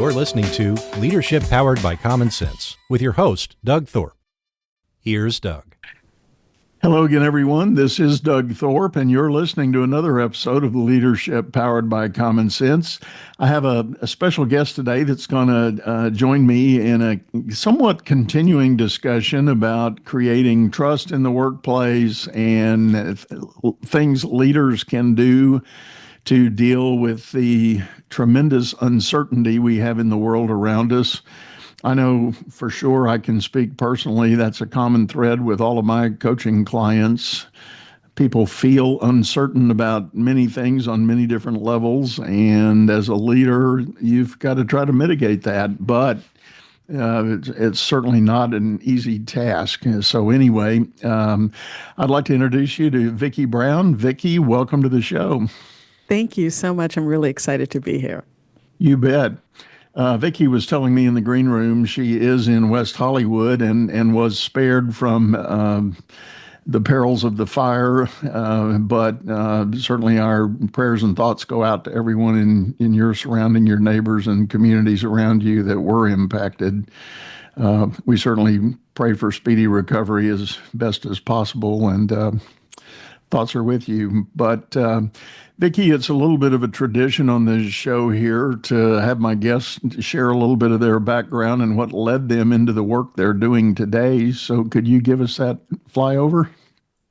You're listening to Leadership Powered by Common Sense with your host, Doug Thorpe. Here's Doug. Hello again, everyone. This is Doug Thorpe, and you're listening to another episode of Leadership Powered by Common Sense. I have a special guest today that's going to join me in a somewhat continuing discussion about creating trust in the workplace and things leaders can do to deal with the tremendous uncertainty we have in the world around us. I know for sure, I can speak personally, that's a common thread with all of my coaching clients. People feel uncertain about many things on many different levels, and as a leader, you've got to try to mitigate that, but it's certainly not an easy task. So anyway, I'd like to introduce you to Vicky Brown. Vicky, welcome to the show. Thank you so much. I'm really excited to be here. You bet. Vicky was telling me in the green room she is in West Hollywood and was spared from the perils of the fire, but certainly our prayers and thoughts go out to everyone in your surrounding, your neighbors and communities around you that were impacted. We certainly pray for speedy recovery as best as possible, and thoughts are with you. But Vicky, it's a little bit of a tradition on this show here to have my guests share a little bit of their background and what led them into the work they're doing today. So could you give us that flyover?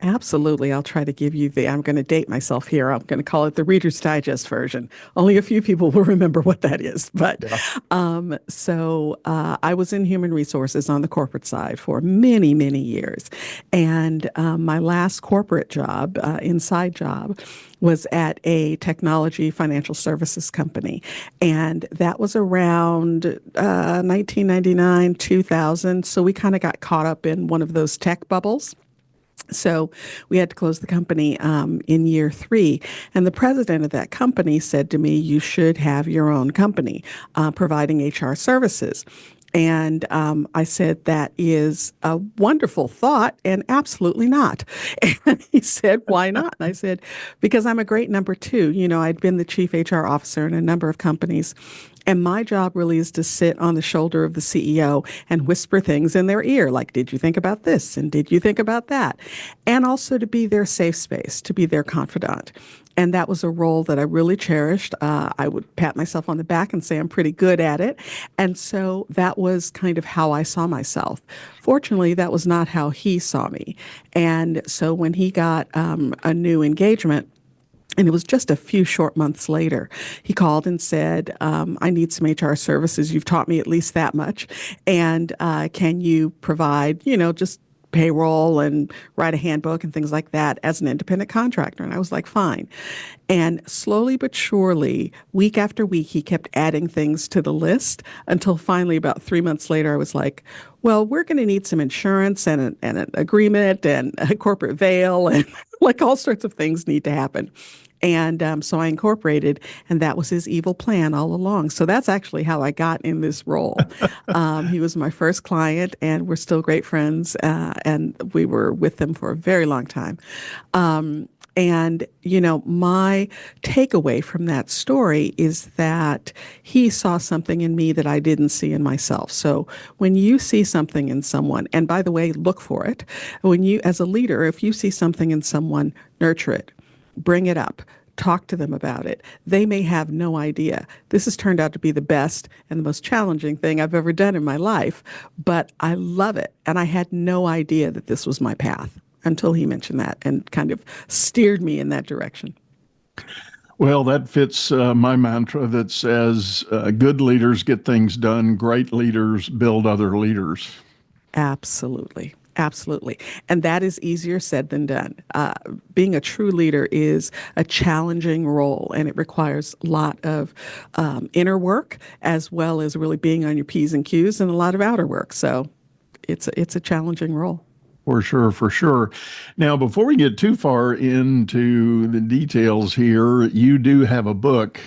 Absolutely. I'll try to give you I'm going to date myself here. I'm going to call it the Reader's Digest version. Only a few people will remember what that is. But I was in human resources on the corporate side for many, many years. And my last corporate job, inside job, was at a technology financial services company. And that was around 1999, 2000. So we kind of got caught up in one of those tech bubbles. So we had to close the company in year 3. And the president of that company said to me, you should have your own company providing HR services. And I said, that is a wonderful thought and absolutely not. And he said, why not? And I said, because I'm a great number 2. You know, I'd been the chief HR officer in a number of companies. And my job really is to sit on the shoulder of the CEO and whisper things in their ear, like, did you think about this? And did you think about that? And also to be their safe space, to be their confidant. And that was a role that I really cherished. I would pat myself on the back and say I'm pretty good at it. And so that was kind of how I saw myself. Fortunately, that was not how he saw me. And so when he got a new engagement, and it was just a few short months later, he called and said, I need some HR services. You've taught me at least that much. And can you provide, just payroll and write a handbook and things like that as an independent contractor? And I was like, fine. And slowly but surely, week after week, he kept adding things to the list until finally about 3 months later, I was like, well, we're going to need some insurance and an agreement and a corporate veil and like all sorts of things need to happen. And so I incorporated, and that was his evil plan all along. So that's actually how I got in this role. He was my first client, and we're still great friends, and we were with them for a very long time. And, my takeaway from that story is that he saw something in me that I didn't see in myself. So when you see something in someone, and by the way, look for it. When you, as a leader, if you see something in someone, nurture it. Bring it up. Talk to them about it. They may have no idea. This has turned out to be the best and the most challenging thing I've ever done in my life, but I love it. And I had no idea that this was my path until he mentioned that and kind of steered me in that direction. Well, that fits my mantra that says good leaders get things done, great leaders build other leaders. Absolutely. Absolutely. And that is easier said than done. Being a true leader is a challenging role, and it requires a lot of inner work as well as really being on your P's and Q's and a lot of outer work. So it's a challenging role. For sure, for sure. Now, before we get too far into the details here, you do have a book.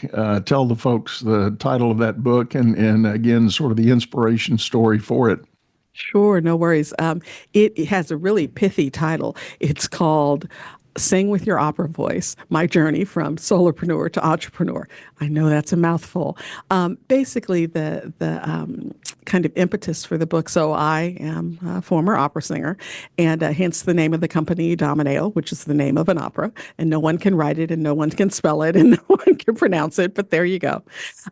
Tell the folks the title of that book and again, sort of the inspiration story for it. Sure, no worries. It has a really pithy title. It's called Sing with your opera voice, my journey from solopreneur to entrepreneur. I know that's a mouthful. Basically, the kind of impetus for the book. So I am a former opera singer, and hence the name of the company, Domineo, which is the name of an opera, and no one can write it, and no one can spell it, and no one can pronounce it, but there you go.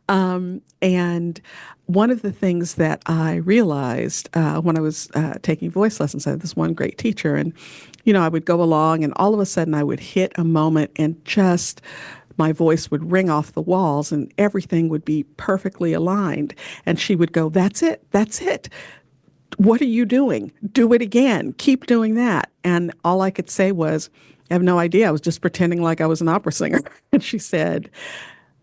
And one of the things that I realized when I was taking voice lessons, I had this one great teacher, and I would go along, and all of a sudden I would hit a moment, and just my voice would ring off the walls, and everything would be perfectly aligned. And she would go, "That's it. That's it. What are you doing? Do it again. Keep doing that." And all I could say was, "I have no idea. I was just pretending like I was an opera singer." And she said,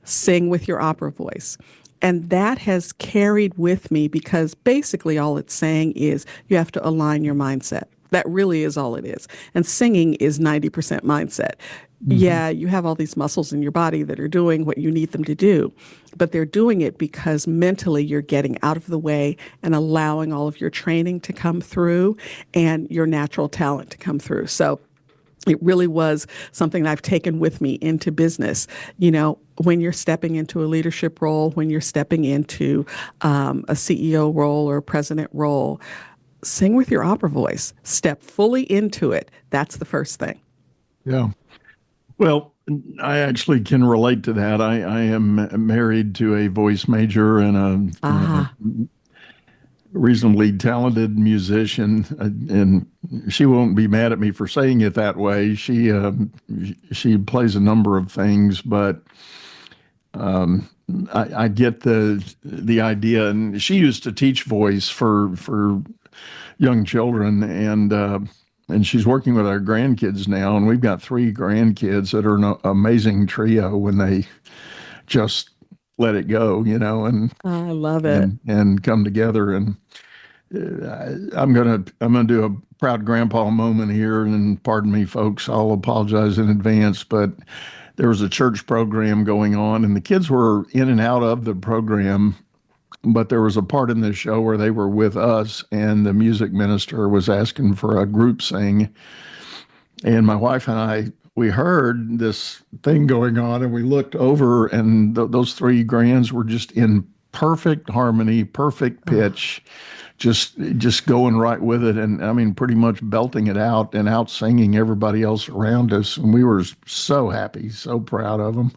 "Sing with your opera voice." And that has carried with me, because basically all it's saying is you have to align your mindset. That really is all it is. And singing is 90% mindset. Yeah, you have all these muscles in your body that are doing what you need them to do, but they're doing it because mentally you're getting out of the way and allowing all of your training to come through and your natural talent to come through. So it really was something that I've taken with me into business. When you're stepping into a leadership role, when you're stepping into a CEO role or a president role, sing with your opera voice. Step fully into it. That's the first thing. Yeah. Well, I actually can relate to that. I am married to a voice major and a reasonably talented musician, and she won't be mad at me for saying it that way. She plays a number of things, but I get the idea. And she used to teach voice for young children, and she's working with our grandkids now, and we've got 3 grandkids that are an amazing trio when they just let it go, and I love it. and come together. And I'm gonna do a proud grandpa moment here, and pardon me, folks, I'll apologize in advance, but there was a church program going on, and the kids were in and out of the program. But there was a part in this show where they were with us, and the music minister was asking for a group sing. And my wife and I, we heard this thing going on, and we looked over, and those 3 grands were just in perfect harmony, perfect pitch, just going right with it. And I mean, pretty much belting it out and out singing everybody else around us. And we were so happy, so proud of them.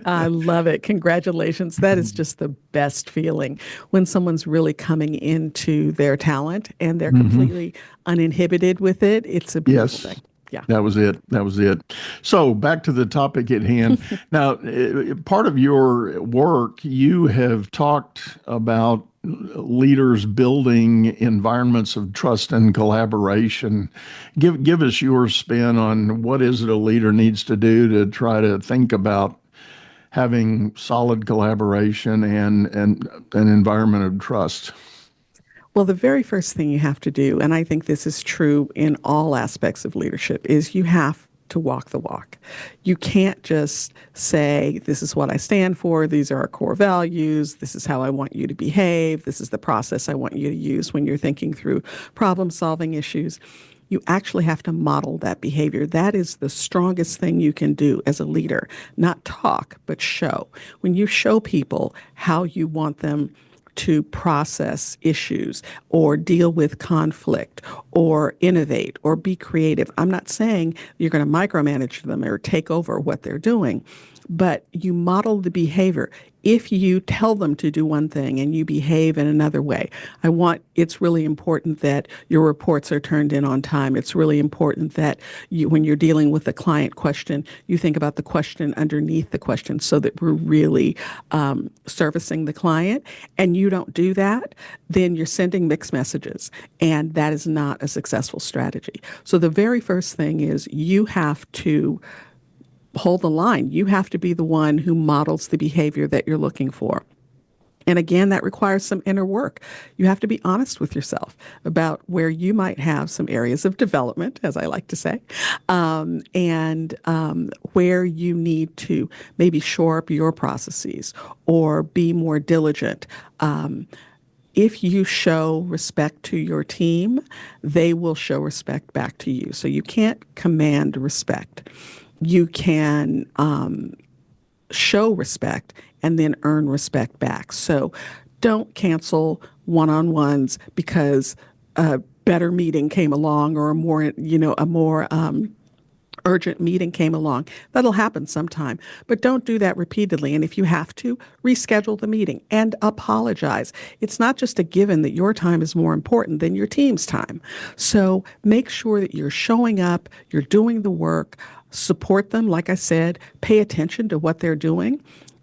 I love it. Congratulations. That is just the best feeling when someone's really coming into their talent and they're completely uninhibited with it. It's a beautiful thing. Yeah. That was it. That was it. So back to the topic at hand. Now, part of your work, you have talked about leaders building environments of trust and collaboration. Give us your spin on what is it a leader needs to do to try to think about having solid collaboration and an environment of trust. Well, the very first thing you have to do, and I think this is true in all aspects of leadership, is you have to walk the walk. You can't just say, this is what I stand for, these are our core values, this is how I want you to behave, this is the process I want you to use when you're thinking through problem-solving issues. You actually have to model that behavior. That is the strongest thing you can do as a leader. Not talk, but show. When you show people how you want them to process issues or deal with conflict or innovate or be creative. I'm not saying you're going to micromanage them or take over what they're doing, but you model the behavior. If you tell them to do one thing and you behave in another way, it's really important that your reports are turned in on time. It's really important that when you're dealing with a client question, you think about the question underneath the question so that we're really servicing the client. And you don't do that, then you're sending mixed messages. And that is not a successful strategy. So the very first thing is you have to hold the line. You have to be the one who models the behavior that you're looking for. And again, that requires some inner work. You have to be honest with yourself about where you might have some areas of development, as I like to say, and where you need to maybe shore up your processes or be more diligent. if you show respect to your team, they will show respect back to you. So you can't command respect. You can show respect and then earn respect back. So don't cancel one-on-ones because a better meeting came along or a more urgent meeting came along. That'll happen sometime, but don't do that repeatedly. And if you have to, reschedule the meeting and apologize. It's not just a given that your time is more important than your team's time. So make sure that you're showing up, you're doing the work, support them. Like I said, pay attention to what they're doing.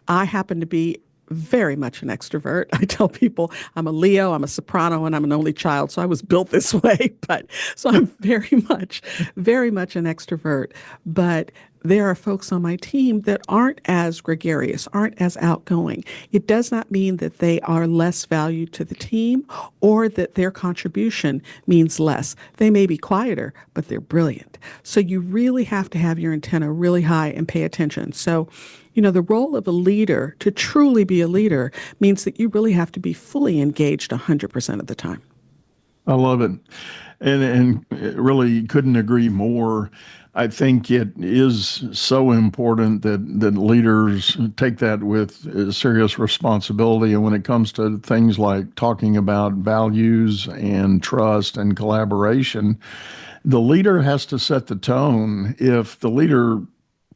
I happen to be very much an extrovert. I tell people I'm a Leo, I'm a soprano, and I'm an only child, so I was built this way. But so I'm very much an extrovert. But there are folks on my team that aren't as gregarious, aren't as outgoing. It does not mean that they are less valued to the team or that their contribution means less. They may be quieter, but they're brilliant. So you really have to have your antenna really high and pay attention. So the role of a leader, to truly be a leader, means that you really have to be fully engaged 100% of the time. I love it. And really couldn't agree more. I think it is so important that leaders take that with serious responsibility. And when it comes to things like talking about values and trust and collaboration, the leader has to set the tone. If the leader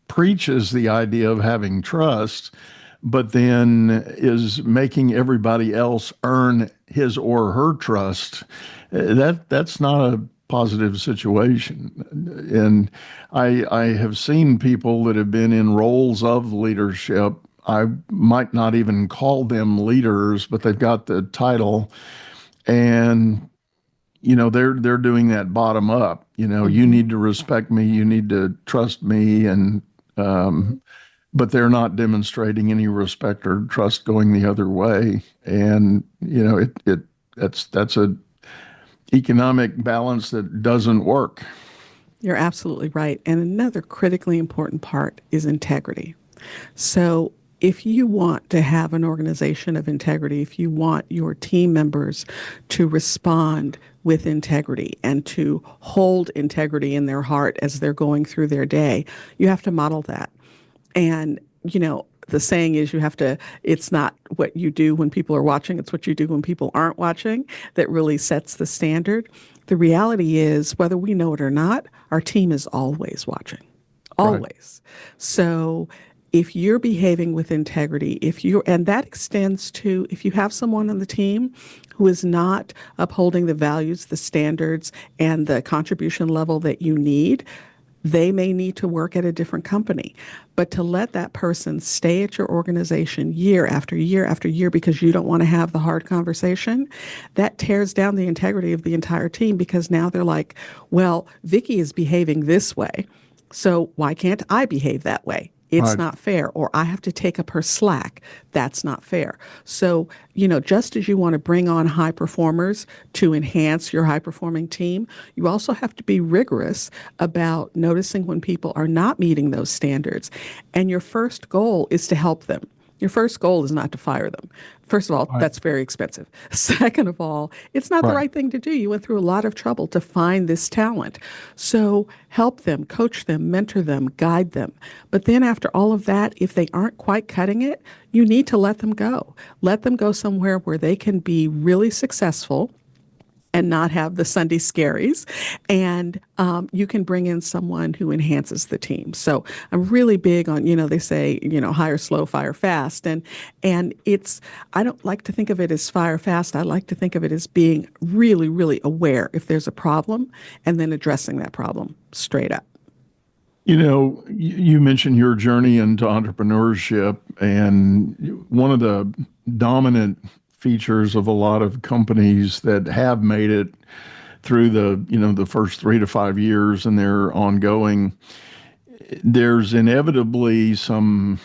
preaches the idea of having trust, but then is making everybody else earn his or her trust, that's not a positive situation. And I have seen people that have been in roles of leadership. I might not even call them leaders, but they've got the title, and they're doing that bottom up. You need to respect me, you need to trust me, and but they're not demonstrating any respect or trust going the other way. And that's a economic balance that doesn't work. You're absolutely right. And another critically important part is integrity. So if you want to have an organization of integrity, if you want your team members to respond with integrity and to hold integrity in their heart as they're going through their day, you have to model that. And, the saying is it's not what you do when people are watching, it's what you do when people aren't watching that really sets the standard. The reality is, whether we know it or not, our team is always watching, always. Right. So if you're behaving with integrity, and that extends to if you have someone on the team who is not upholding the values, the standards, and the contribution level that you need, they may need to work at a different company. But to let that person stay at your organization year after year after year because you don't want to have the hard conversation, that tears down the integrity of the entire team, because now they're like, well, Vicky is behaving this way, so why can't I behave that way? It's not fair, or I have to take up her slack. That's not fair. So, just as you want to bring on high performers to enhance your high-performing team, you also have to be rigorous about noticing when people are not meeting those standards. And your first goal is to help them. Your first goal is not to fire them. First of all, that's very expensive. Second of all, it's not the right thing to do. You went through a lot of trouble to find this talent. So help them, coach them, mentor them, guide them. But then after all of that, if they aren't quite cutting it, you need to let them go. Let them go somewhere where they can be really successful and not have the Sunday scaries. And you can bring in someone who enhances the team. So I'm really big on, they say, hire slow, fire fast. And I don't like to think of it as fire fast. I like to think of it as being really, really aware if there's a problem and then addressing that problem straight up. You mentioned your journey into entrepreneurship, and one of the dominant features of a lot of companies that have made it through the first 3 to 5 years and they're ongoing, there's inevitably some,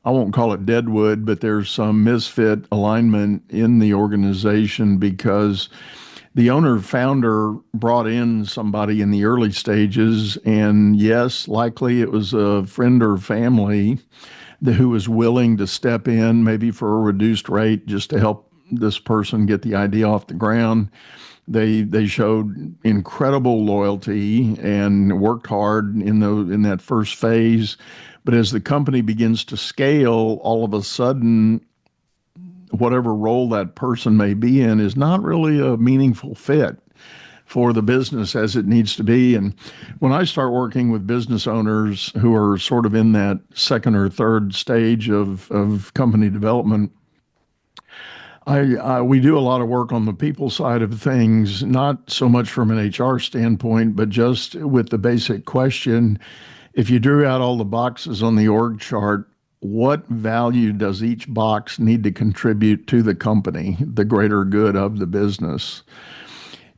I won't call it deadwood, but there's some misfit alignment in the organization because the owner founder brought in somebody in the early stages, and yes, likely it was a friend or family who was willing to step in maybe for a reduced rate just to help this person get the idea off the ground. They showed incredible loyalty and worked hard in that first phase. But as the company begins to scale, all of a sudden, whatever role that person may be in is not really a meaningful fit for the business as it needs to be. And when I start working with business owners who are sort of in that second or third stage of company development, we do a lot of work on the people side of things, not so much from an HR standpoint, but just with the basic question, if you drew out all the boxes on the org chart, what value does each box need to contribute to the company, the greater good of the business?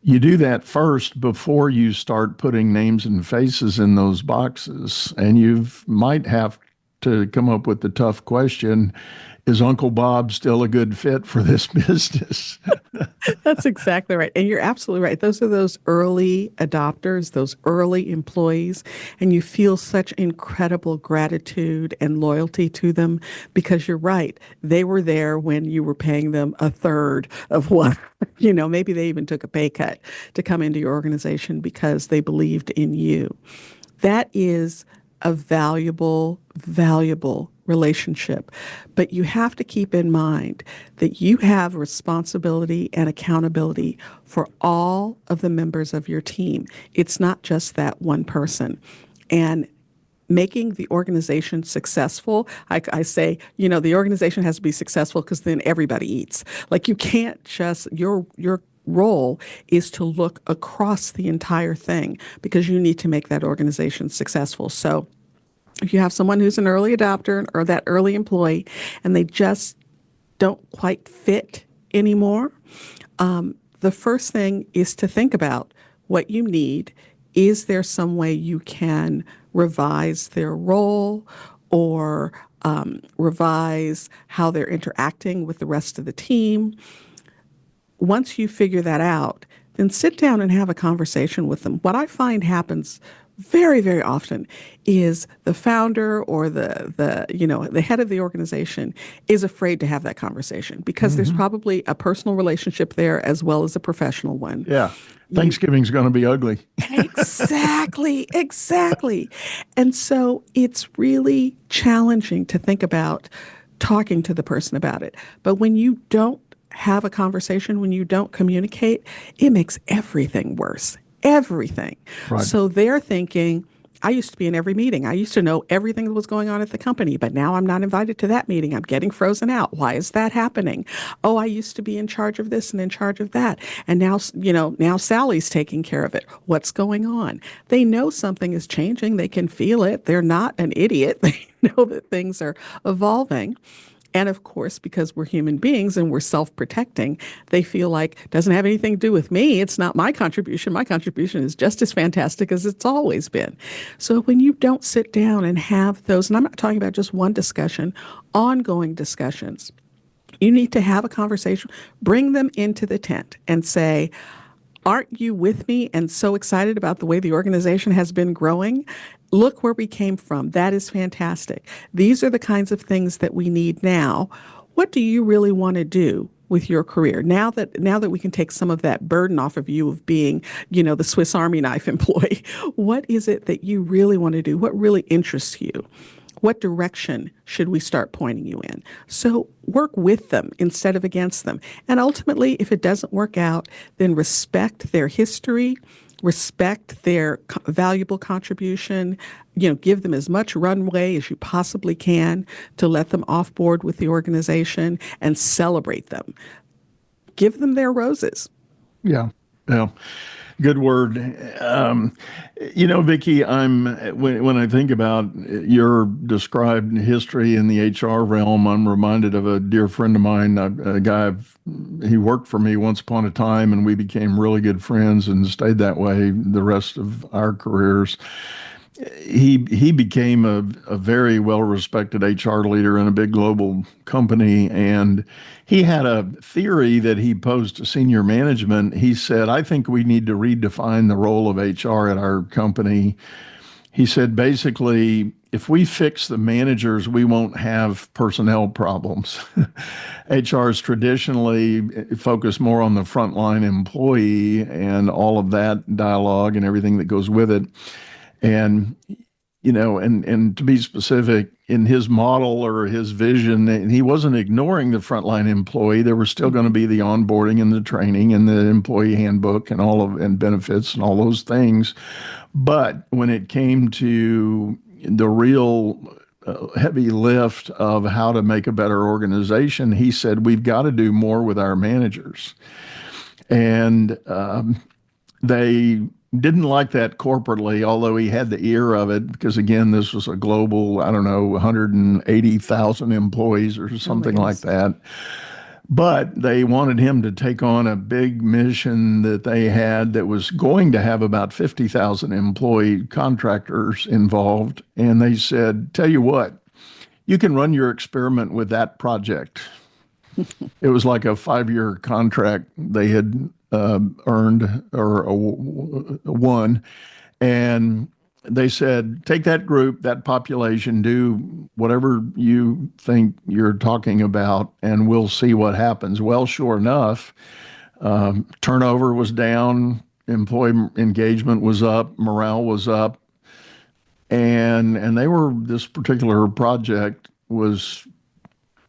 You do that first before you start putting names and faces in those boxes. And you might have to come up with the tough question, is Uncle Bob still a good fit for this business? That's exactly right. And you're absolutely right. Those are those early adopters, those early employees, and you feel such incredible gratitude and loyalty to them because you're right. They were there when you were paying them a third of what, maybe they even took a pay cut to come into your organization because they believed in you. That is a valuable, valuable relationship. But you have to keep in mind that you have responsibility and accountability for all of the members of your team. It's not just that one person. And making the organization successful, I say, the organization has to be successful because then everybody eats. Like you can't just, your role is to look across the entire thing because you need to make that organization successful. So if you have someone who's an early adopter or that early employee and they just don't quite fit anymore, the first thing is to think about what you need. Is there some way you can revise their role or revise how they're interacting with the rest of the team? Once you figure that out, then sit down and have a conversation with them. What I find happens very, very often is the founder or the head of the organization is afraid to have that conversation because there's probably a personal relationship there as well as a professional one. Yeah. Thanksgiving's going to be ugly. Exactly. And so it's really challenging to think about talking to the person about it. But when you don't have a conversation, when you don't communicate, it makes everything worse. Everything. Right. So they're thinking, I used to be in every meeting. I used to know everything that was going on at the company, but now I'm not invited to that meeting. I'm getting frozen out. Why is that happening? Oh, I used to be in charge of this and in charge of that. And now, now Sally's taking care of it. What's going on? They know something is changing. They can feel it. They're not an idiot. They know that things are evolving. And of course, because we're human beings and we're self-protecting, they feel like it doesn't have anything to do with me. It's not my contribution. My contribution is just as fantastic as it's always been. So when you don't sit down and have those, and I'm not talking about just one discussion, ongoing discussions, you need to have a conversation, bring them into the tent and say, aren't you with me and so excited about the way the organization has been growing? Look where we came from. That is fantastic. These are the kinds of things that we need now. What do you really want to do with your career? Now that we can take some of that burden off of you of being, the Swiss Army knife employee, what is it that you really want to do? What really interests you? What direction should we start pointing you in? So work with them instead of against them. And ultimately, if it doesn't work out, then respect their history, respect their valuable contribution, give them as much runway as you possibly can to let them off board with the organization and celebrate them. Give them their roses. Yeah. Good word. Vicky, when I think about your described history in the HR realm, I'm reminded of a dear friend of mine, a guy, he worked for me once upon a time, and we became really good friends and stayed that way the rest of our careers. He became a very well-respected HR leader in a big global company, and he had a theory that he posed to senior management. He said, I think we need to redefine the role of HR at our company. He said, basically, if we fix the managers, we won't have personnel problems. HR is traditionally focused more on the frontline employee and all of that dialogue and everything that goes with it. And and to be specific, in his model or his vision, and he wasn't ignoring the frontline employee. There was still going to be the onboarding and the training and the employee handbook and benefits and all those things. But when it came to the real heavy lift of how to make a better organization, he said, we've got to do more with our managers. And they didn't like that corporately, although he had the ear of it, because again, this was a global, 180,000 employees or something like that. But they wanted him to take on a big mission that they had that was going to have about 50,000 employee contractors involved. And they said, tell you what, you can run your experiment with that project. It was like a 5-year contract they had earned or won. And they said, take that group, that population, do whatever you think you're talking about, and we'll see what happens. Well, sure enough, turnover was down, employee engagement was up, morale was up, and this particular project was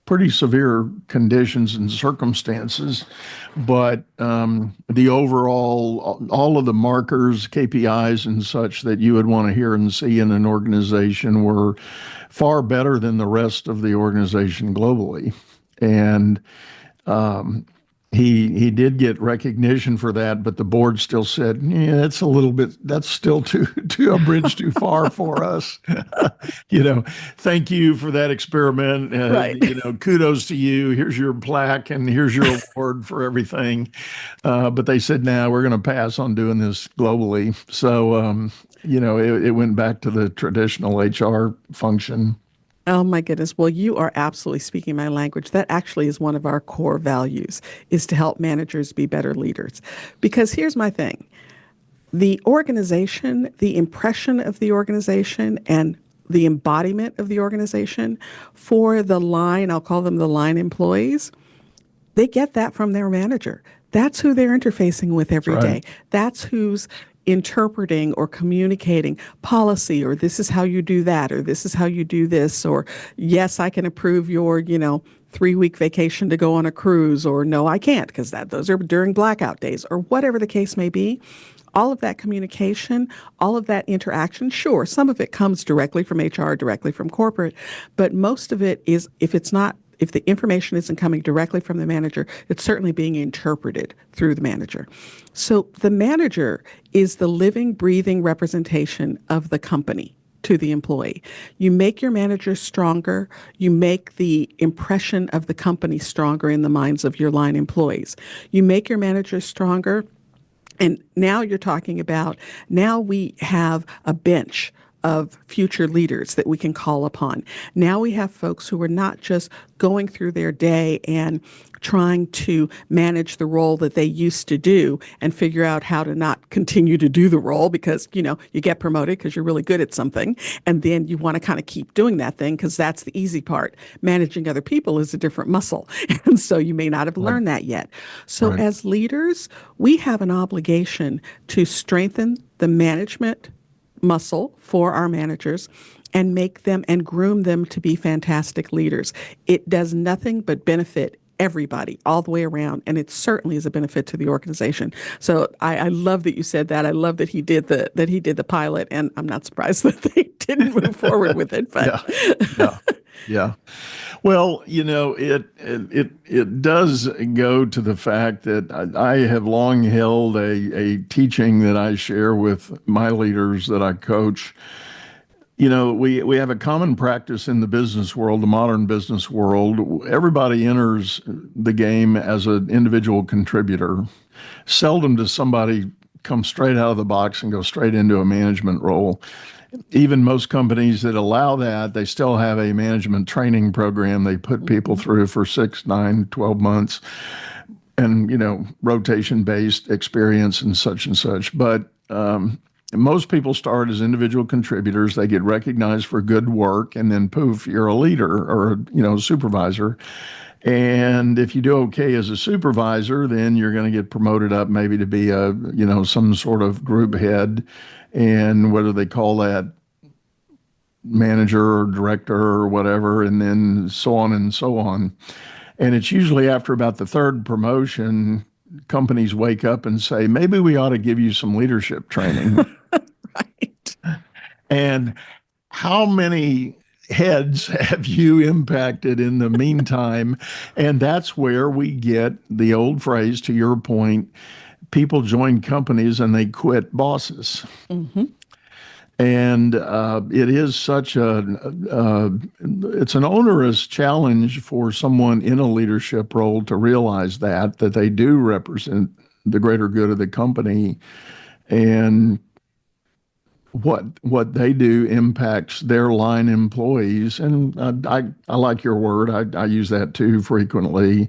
pretty severe conditions and circumstances, but the overall, all of the markers, KPIs and such that you would want to hear and see in an organization were far better than the rest of the organization globally. And he did get recognition for that, but the board still said, yeah, that's still a bridge too far for us. Thank you for that experiment. Right. Kudos to you. Here's your plaque and here's your award for everything. But they said, we're going to pass on doing this globally. So, it went back to the traditional HR function. Oh my goodness. Well, you are absolutely speaking my language. That actually is one of our core values, is to help managers be better leaders. Because here's my thing. The organization, the impression of the organization, and the embodiment of the organization for the line, I'll call them the line employees, they get that from their manager. That's who they're interfacing with every day. That's who's interpreting or communicating policy, or this is how you do that, or this is how you do this, or yes, I can approve your, 3-week vacation to go on a cruise, or no, I can't, because those are during blackout days, or whatever the case may be. All of that communication, all of that interaction, sure, some of it comes directly from HR, directly from corporate, but most of it is, if the information isn't coming directly from the manager, it's certainly being interpreted through the manager. So the manager is the living, breathing representation of the company to the employee. You make your manager stronger. You make the impression of the company stronger in the minds of your line employees. You make your manager stronger. And now you're talking about, now we have a bench of future leaders that we can call upon. Now we have folks who are not just going through their day and trying to manage the role that they used to do and figure out how to not continue to do the role because, you get promoted because you're really good at something. And then you want to kind of keep doing that thing because that's the easy part. Managing other people is a different muscle. And so you may not have learned that yet. So as leaders, we have an obligation to strengthen the management muscle for our managers and make them and groom them to be fantastic leaders. It does nothing but benefit everybody all the way around, and it certainly is a benefit to the organization. So I love that you said that. I love that he did the pilot, and I'm not surprised that they didn't move forward with it. But yeah. Well, it does go to the fact that I have long held a teaching that I share with my leaders that I coach. We have a common practice in the business world, the modern business world. Everybody enters the game as an individual contributor. Seldom does somebody come straight out of the box and go straight into a management role. Even most companies that allow that, they still have a management training program they put people through for 6, 9, 12 months and, rotation-based experience and such and such. But most people start as individual contributors. They get recognized for good work, and then poof, you're a leader or supervisor. And if you do okay as a supervisor, then you're going to get promoted up maybe to be some sort of group head, and whether they call that manager or director or whatever, and then so on and so on. And it's usually after about the third promotion, companies wake up and say, maybe we ought to give you some leadership training. Right. And how many heads have you impacted in the meantime? And that's where we get the old phrase, to your point, people join companies and they quit bosses. Mm-hmm. And it is such it's an onerous challenge for someone in a leadership role to realize that they do represent the greater good of the company, and what they do impacts their line employees. And I like your word. I use that too frequently.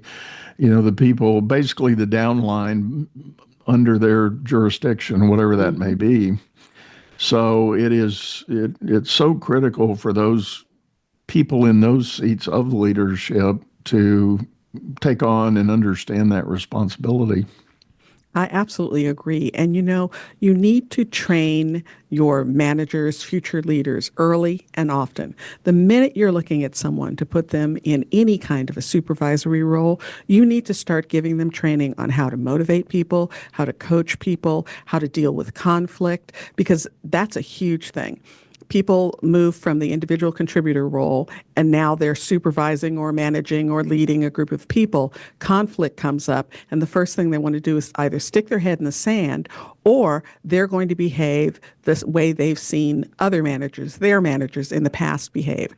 The people, basically the downline under their jurisdiction, whatever that may be. So it's so critical for those people in those seats of leadership to take on and understand that responsibility. I absolutely agree. And you need to train your managers, future leaders early and often. The minute you're looking at someone to put them in any kind of a supervisory role, you need to start giving them training on how to motivate people, how to coach people, how to deal with conflict, because that's a huge thing. People move from the individual contributor role and now they're supervising or managing or leading a group of people. Conflict comes up, and the first thing they want to do is either stick their head in the sand, or they're going to behave the way they've seen their managers in the past behave.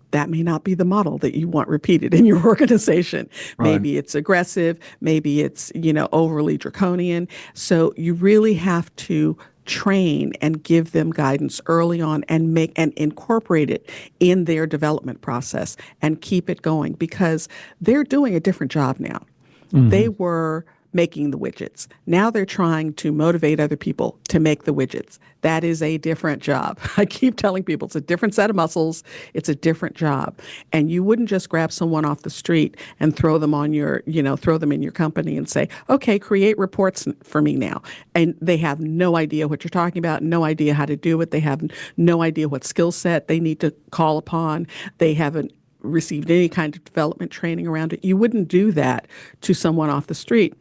That may not be the model that you want repeated in your organization. Right. Maybe it's aggressive, maybe it's, overly draconian. So you really have to train and give them guidance early on and incorporate it in their development process and keep it going, because they're doing a different job now. Mm-hmm. They were making the widgets. Now they're trying to motivate other people to make the widgets. That is a different job. I keep telling people it's a different set of muscles. It's a different job. And you wouldn't just grab someone off the street and throw them in your company and say, okay, create reports for me now. And they have no idea what you're talking about, no idea how to do it. They have no idea what skill set they need to call upon. They haven't received any kind of development training around it. You wouldn't do that to someone off the street.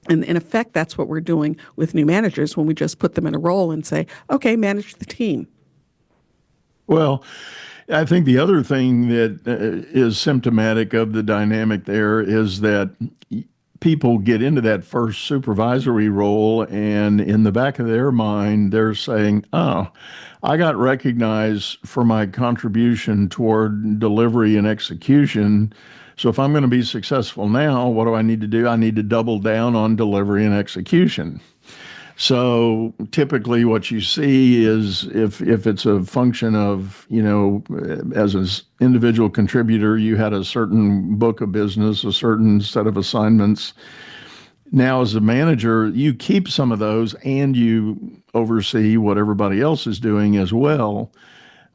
And in effect, that's what we're doing with new managers when we just put them in a role and say, okay, manage the team. Well, I think the other thing that is symptomatic of the dynamic there is that people get into that first supervisory role, and in the back of their mind, they're saying, oh, I got recognized for my contribution toward delivery and execution. So if I'm going to be successful now, what do I need to do? I need to double down on delivery and execution. So typically what you see is if it's a function of, as an individual contributor, you had a certain book of business, a certain set of assignments. Now, as a manager, you keep some of those and you oversee what everybody else is doing as well.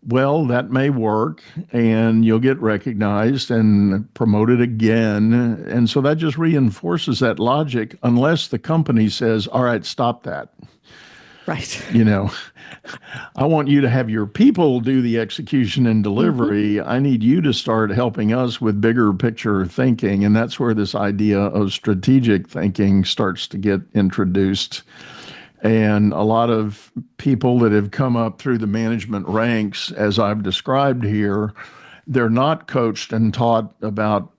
Well, that may work, and you'll get recognized and promoted again. And so that just reinforces that logic, unless the company says, all right, stop that. Right. I want you to have your people do the execution and delivery. Mm-hmm. I need you to start helping us with bigger picture thinking. And that's where this idea of strategic thinking starts to get introduced. And a lot of people that have come up through the management ranks, as I've described here, they're not coached and taught about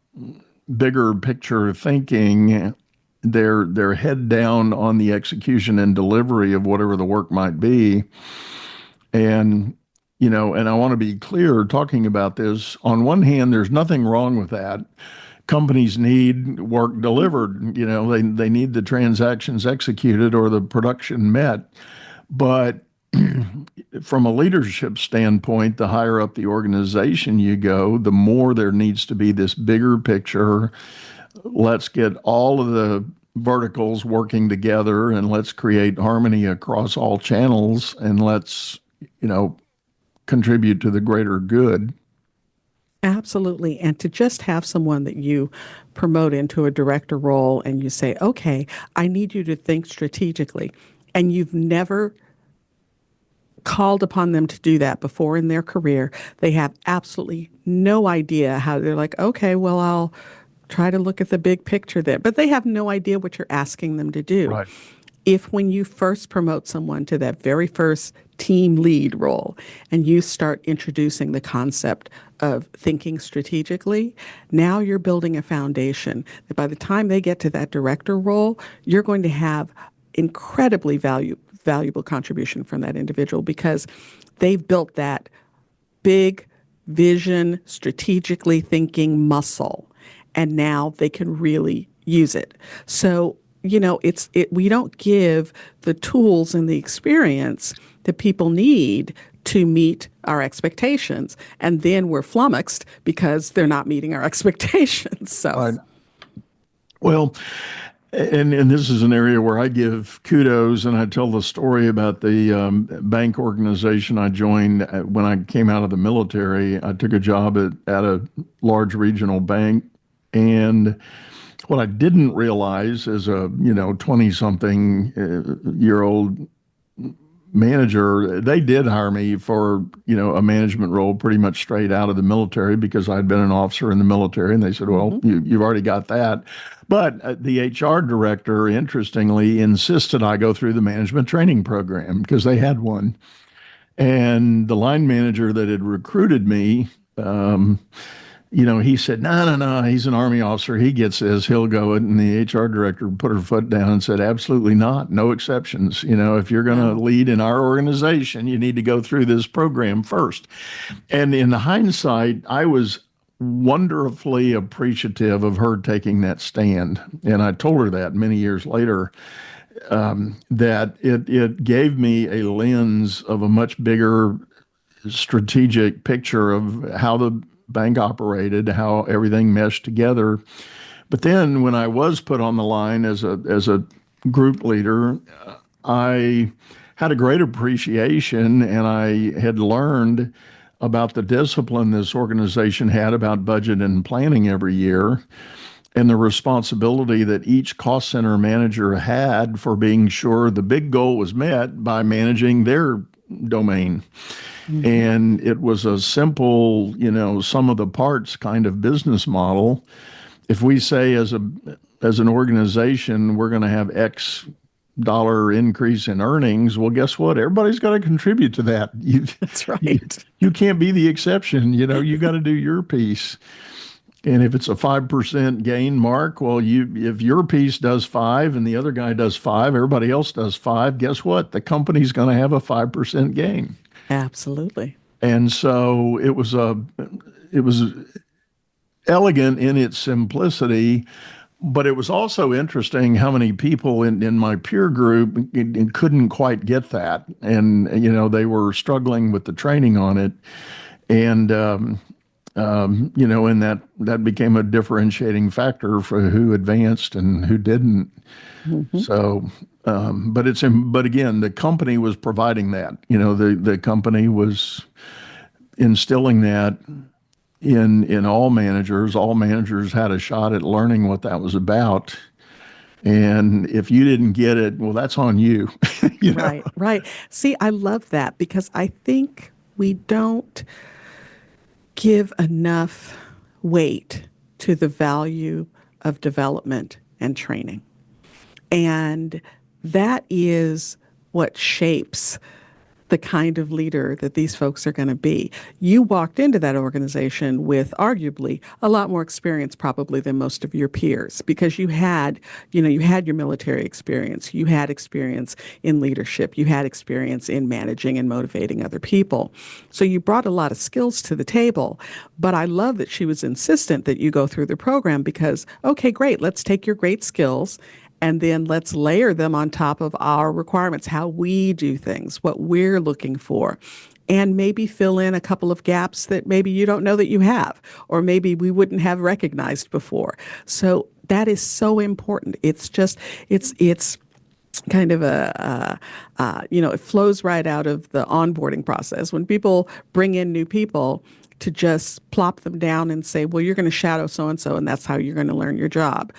bigger picture thinking. They're head down on the execution and delivery of whatever the work might be. And, and I want to be clear talking about this. On one hand, there's nothing wrong with that. Companies need work delivered. They need the transactions executed or the production met. But from a leadership standpoint, the higher up the organization you go, the more there needs to be this bigger picture. Let's get all of the verticals working together, and let's create harmony across all channels, and let's, contribute to the greater good. Absolutely. And to just have someone that you promote into a director role and you say, okay, I need you to think strategically. And you've never called upon them to do that before in their career. They have absolutely no idea how they're like, okay, well, I'll try to look at the big picture there. But they have no idea what you're asking them to do. Right. If when you first promote someone to that very first team lead role and you start introducing the concept of thinking strategically, now you're building a foundation that by the time they get to that director role, you're going to have incredibly valuable contribution from that individual because they've built that big vision, strategically thinking muscle, and now they can really use it. So, we don't give the tools and the experience that people need to meet our expectations, and then we're flummoxed because they're not meeting our expectations. So, Right. Well, and this is an area where I give kudos, and I tell the story about the bank organization I joined when I came out of the military. I took a job at a large regional bank, and what I didn't realize as a 20-something year old manager, they did hire me for a management role pretty much straight out of the military because I'd been an officer in the military, and they said, well, you've already got that. But the HR director, interestingly, insisted I go through the management training program because they had one. And the line manager that had recruited me, he said, no, he's an Army officer. He gets this, he'll go it. And the HR director put her foot down and said, absolutely not, no exceptions. If you're going to lead in our organization, you need to go through this program first. And in hindsight, I was wonderfully appreciative of her taking that stand. And I told her that many years later, that it gave me a lens of a much bigger strategic picture of how the bank operated, how everything meshed together. But then when I was put on the line as a group leader, I had a great appreciation, and I had learned about the discipline this organization had about budget and planning every year, and the responsibility that each cost center manager had for being sure the big goal was met by managing their domain. And it was a simple, sum of the parts kind of business model. If we say as an organization, we're going to have X dollar increase in earnings, well, guess what? Everybody's got to contribute to that. That's right. You can't be the exception. You got to do your piece. And if it's a 5% gain, Mark, well, if your piece does 5 and the other guy does 5, everybody else does 5, guess what? The company's going to have a 5% gain. Absolutely. And so it was elegant in its simplicity, but it was also interesting how many people in my peer group couldn't quite get that. And, they were struggling with the training on it. And, and that became a differentiating factor for who advanced and who didn't. So, but again, the company was providing that. The company was instilling that in all managers. All managers had a shot at learning what that was about. And if you didn't get it, well, that's on you. Right. See, I love that because I think we don't give enough weight to the value of development and training. And that is what shapes the kind of leader that these folks are going to be. You walked into that organization with arguably a lot more experience probably than most of your peers because you had your military experience, you had experience in leadership, you had experience in managing and motivating other people. So you brought a lot of skills to the table, but I love that she was insistent that you go through the program because, okay, great, let's take your great skills and then let's layer them on top of our requirements, how we do things, what we're looking for, and maybe fill in a couple of gaps that maybe you don't know that you have, or maybe we wouldn't have recognized before. So That is so important. It's kind of it flows right out of the onboarding process. When people bring in new people, to just plop them down and say, well, you're going to shadow so-and-so, and that's how you're going to learn your job.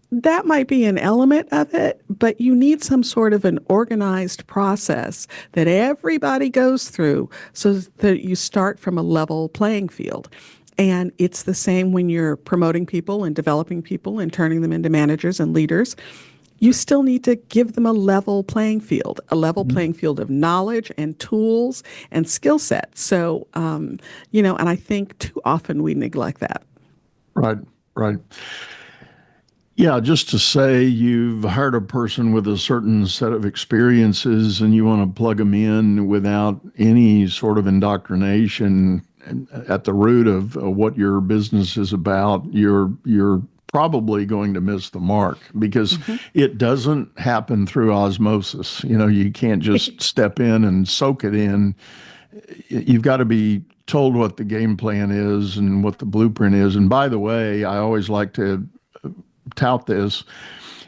That might be an element of it, but you need some sort of an organized process that everybody goes through so that you start from a level playing field. And it's the same when you're promoting people and developing people and turning them into managers and leaders. You still need to give them a level playing field, playing field of knowledge and tools and skill sets. So, and I think too often we neglect that. Right, right. Yeah, just to say you've hired a person with a certain set of experiences and you want to plug them in without any sort of indoctrination at the root of what your business is about, you're probably going to miss the mark because it doesn't happen through osmosis. You can't just step in and soak it in. You've got to be told what the game plan is and what the blueprint is. And by the way, I always like to tout this.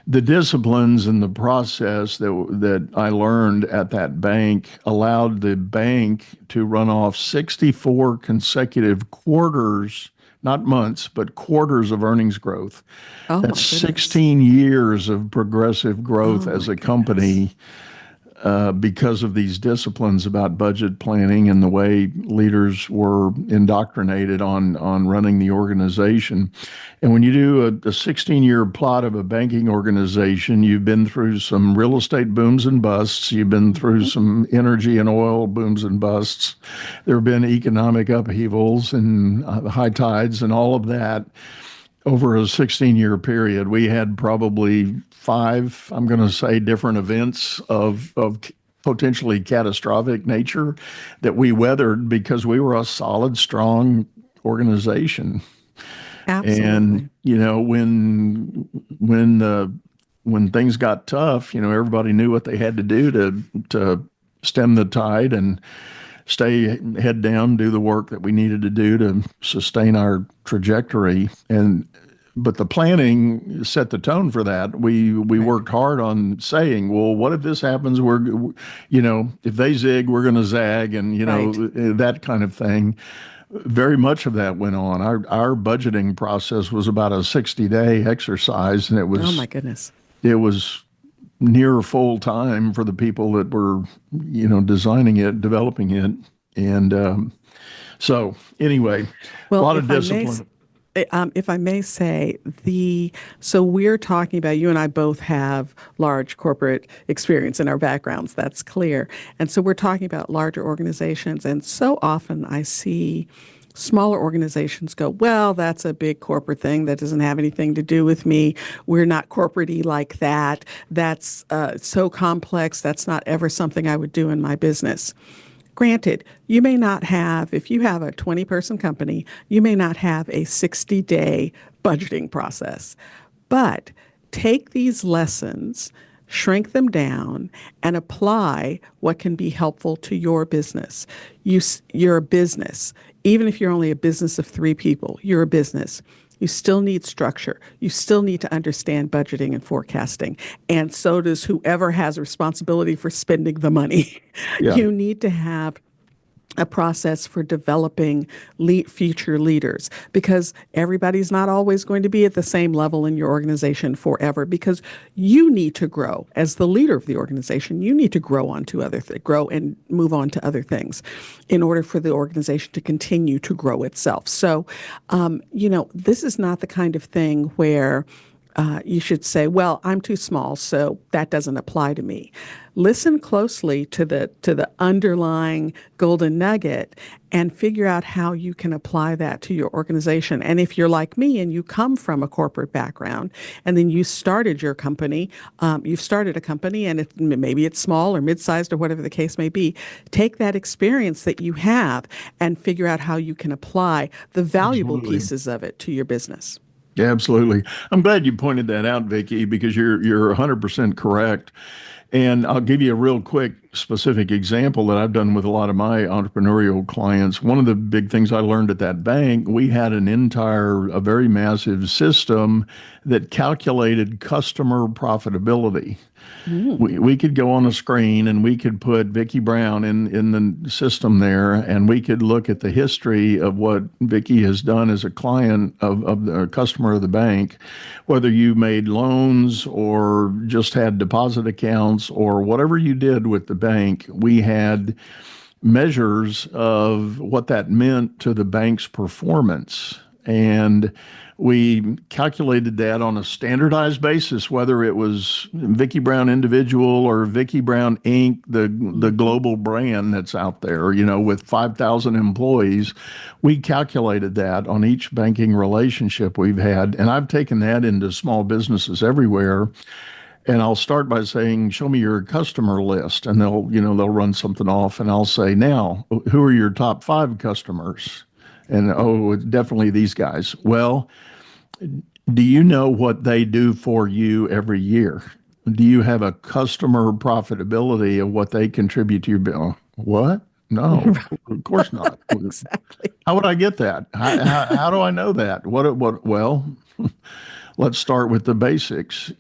The disciplines and the process that I learned at that bank allowed the bank to run off 64 consecutive quarters, not months, but quarters of earnings growth. Oh, That's 16 years of progressive growth as a company because of these disciplines about budget planning and the way leaders were indoctrinated on running the organization. And when you do a 16-year plot of a banking organization, you've been through some real estate booms and busts. You've been through some energy and oil booms and busts. There have been economic upheavals and high tides and all of that. Over a 16-year period, we had probably 5, I'm going to say, different events of potentially catastrophic nature that we weathered because we were a solid, strong organization. Absolutely. And when things got tough, everybody knew what they had to do to stem the tide and stay head down, do the work that we needed to do to sustain our trajectory. But the planning set the tone for that. We worked hard on saying, well, what if this happens? If they zig, we're going to zag, and that kind of thing. Very much of that went on. Our budgeting process was about a 60-day exercise, and it was, oh my goodness, it was near full time for the people that were, designing it, developing it. And so anyway, a lot of discipline. If I may say, so we're talking about, you and I both have large corporate experience in our backgrounds, that's clear. And so we're talking about larger organizations. And so often I see smaller organizations go, well, that's a big corporate thing. That doesn't have anything to do with me. We're not corporate-y like that. That's so complex. That's not ever something I would do in my business. Granted, you may not have, if you have a 20-person company, you may not have a 60-day budgeting process. But take these lessons, shrink them down, and apply what can be helpful to your business. You're a business. Even if you're only a business of 3 people, you're a business. You still need structure. You still need to understand budgeting and forecasting. And so does whoever has responsibility for spending the money. Yeah. You need to have a process for developing future leaders, because everybody's not always going to be at the same level in your organization forever, because you need to grow as the leader of the organization. You need to grow grow and move on to other things in order for the organization to continue to grow itself. So, this is not the kind of thing where you should say, well, I'm too small, so that doesn't apply to me. Listen closely to the underlying golden nugget and figure out how you can apply that to your organization. And if you're like me and you come from a corporate background and then you started your company, you've started a company and maybe it's small or mid-sized or whatever the case may be, take that experience that you have and figure out how you can apply the valuable pieces of it to your business. Yeah, absolutely. I'm glad you pointed that out, Vicky, because you're 100% correct. And I'll give you a real quick specific example that I've done with a lot of my entrepreneurial clients. One of the big things I learned at that bank, we had a very massive system that calculated customer profitability. We could go on a screen and we could put Vicky Brown in the system there, and we could look at the history of what Vicky has done as a client of the customer of the bank, whether you made loans or just had deposit accounts or whatever you did with the bank. We had measures of what that meant to the bank's performance. And we calculated that on a standardized basis, whether it was Vicky Brown Individual or Vicky Brown Inc., the global brand that's out there, with 5,000 employees. We calculated that on each banking relationship we've had. And I've taken that into small businesses everywhere. And I'll start by saying, show me your customer list. And they'll run something off. And I'll say, now, who are your top 5 customers? And, oh, it's definitely these guys. Well, do you know what they do for you every year? Do you have a customer profitability of what they contribute to your bill? What? No, of course not. Exactly. How would I get that? How do I know that? Well, let's start with the basics.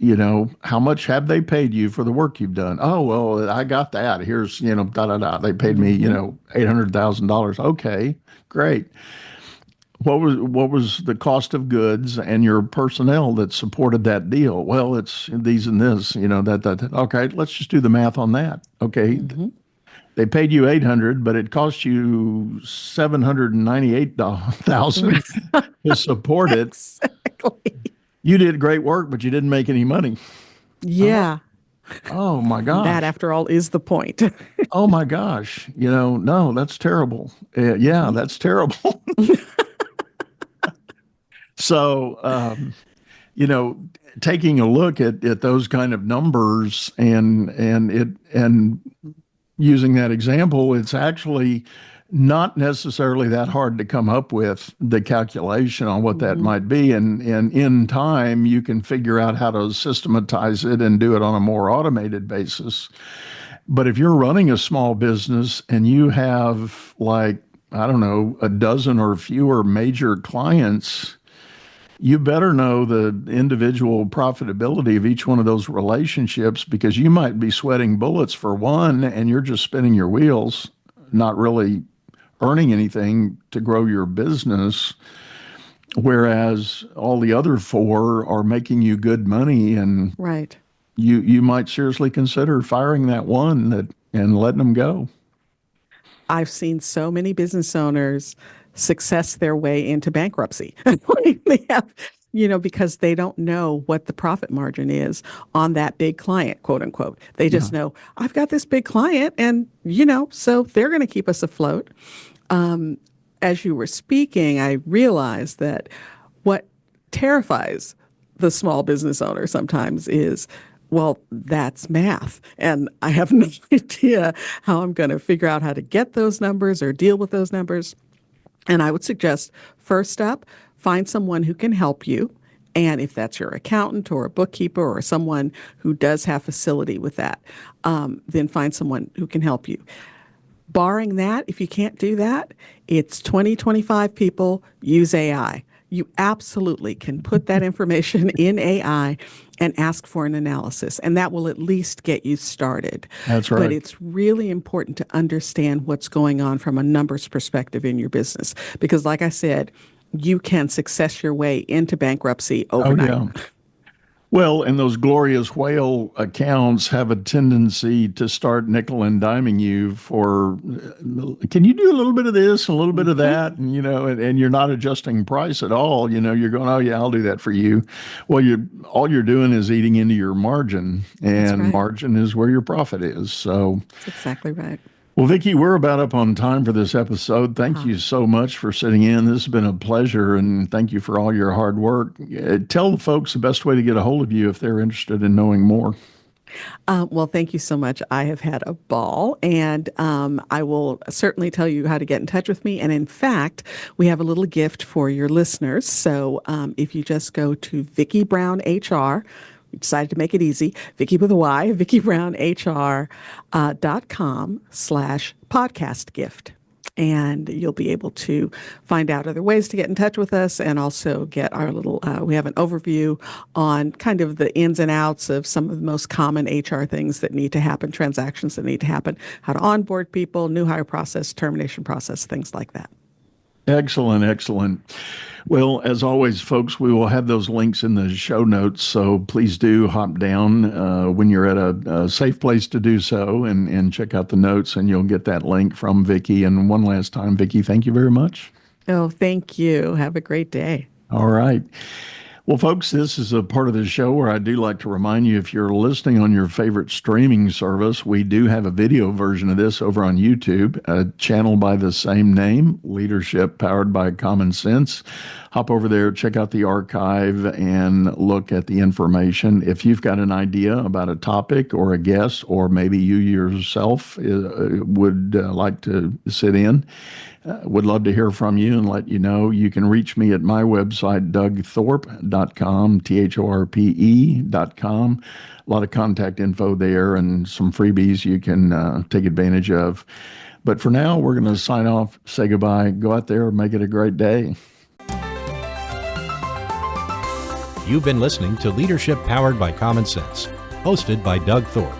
How much have they paid you for the work you've done? Oh, well, I got that. Here's, da da da. They paid me, $800,000. Okay, great. What was the cost of goods and your personnel that supported that deal? Well, it's these and this, that. Okay, let's just do the math on that. Okay. They paid you 800, but it cost you 798,000 to support it. Exactly. You did great work, but you didn't make any money. Yeah. Oh my gosh. That, after all, is the point. Oh my gosh. No, that's terrible. Yeah, that's terrible. So, taking a look at those kind of numbers and using that example, it's actually not necessarily that hard to come up with the calculation on what that might be. And in time, you can figure out how to systematize it and do it on a more automated basis. But if you're running a small business and you have, like, I don't know, a dozen or fewer major clients, you better know the individual profitability of each one of those relationships, because you might be sweating bullets for one and you're just spinning your wheels, not really earning anything to grow your business, whereas all the other 4 are making you good money. And Right. you might seriously consider firing that one and letting them go. I've seen so many business owners success their way into bankruptcy. They have, because they don't know what the profit margin is on that big client, quote unquote. They just know, I've got this big client and, so they're going to keep us afloat. As you were speaking, I realized that what terrifies the small business owner sometimes is, well, that's math. And I have no idea how I'm going to figure out how to get those numbers or deal with those numbers. And I would suggest, first up, find someone who can help you. And if that's your accountant or a bookkeeper or someone who does have facility with that, then find someone who can help you. Barring that, if you can't do that, it's 20, 25 people, use AI. You absolutely can put that information in AI and ask for an analysis, and that will at least get you started. That's right. But it's really important to understand what's going on from a numbers perspective in your business, because like I said, you can success your way into bankruptcy overnight. Oh, yeah. Well, and those glorious whale accounts have a tendency to start nickel and diming you for, can you do a little bit of this, a little bit of that? And, and you're not adjusting price at all. You're going, oh yeah, I'll do that for you. Well, all you're doing is eating into your margin, and right. Margin is where your profit is. So That's exactly right. Well, Vicky, we're about up on time for this episode. Thank you so much for sitting in. This has been a pleasure, and thank you for all your hard work. Tell the folks the best way to get a hold of you if they're interested in knowing more. Well, thank you so much. I have had a ball, and I will certainly tell you how to get in touch with me. And in fact, we have a little gift for your listeners. So if you just go to Vicky Brown HR, we decided to make it easy. Vicky with a Y, VickyBrownHR.com/podcast gift. And you'll be able to find out other ways to get in touch with us and also get our little, we have an overview on kind of the ins and outs of some of the most common HR things that need to happen, transactions that need to happen, how to onboard people, new hire process, termination process, things like that. Excellent, excellent. Well, as always, folks, we will have those links in the show notes, so please do hop down when you're at a safe place to do so and check out the notes, and you'll get that link from Vicky. And one last time, Vicky, thank you very much. Oh, thank you. Have a great day. All right. Well, folks, this is a part of the show where I do like to remind you, if you're listening on your favorite streaming service, we do have a video version of this over on YouTube, a channel by the same name, Leadership Powered by Common Sense. Hop over there, check out the archive, and look at the information. If you've got an idea about a topic or a guest, or maybe you yourself would like to sit in, would love to hear from you and let you know. You can reach me at my website, dougthorpe.com, THORPE.com. A lot of contact info there and some freebies you can take advantage of. But for now, we're going to sign off, say goodbye, go out there, make it a great day. You've been listening to Leadership Powered by Common Sense, hosted by Doug Thorpe.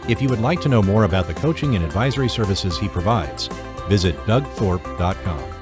If you would like to know more about the coaching and advisory services he provides, visit dougthorpe.com.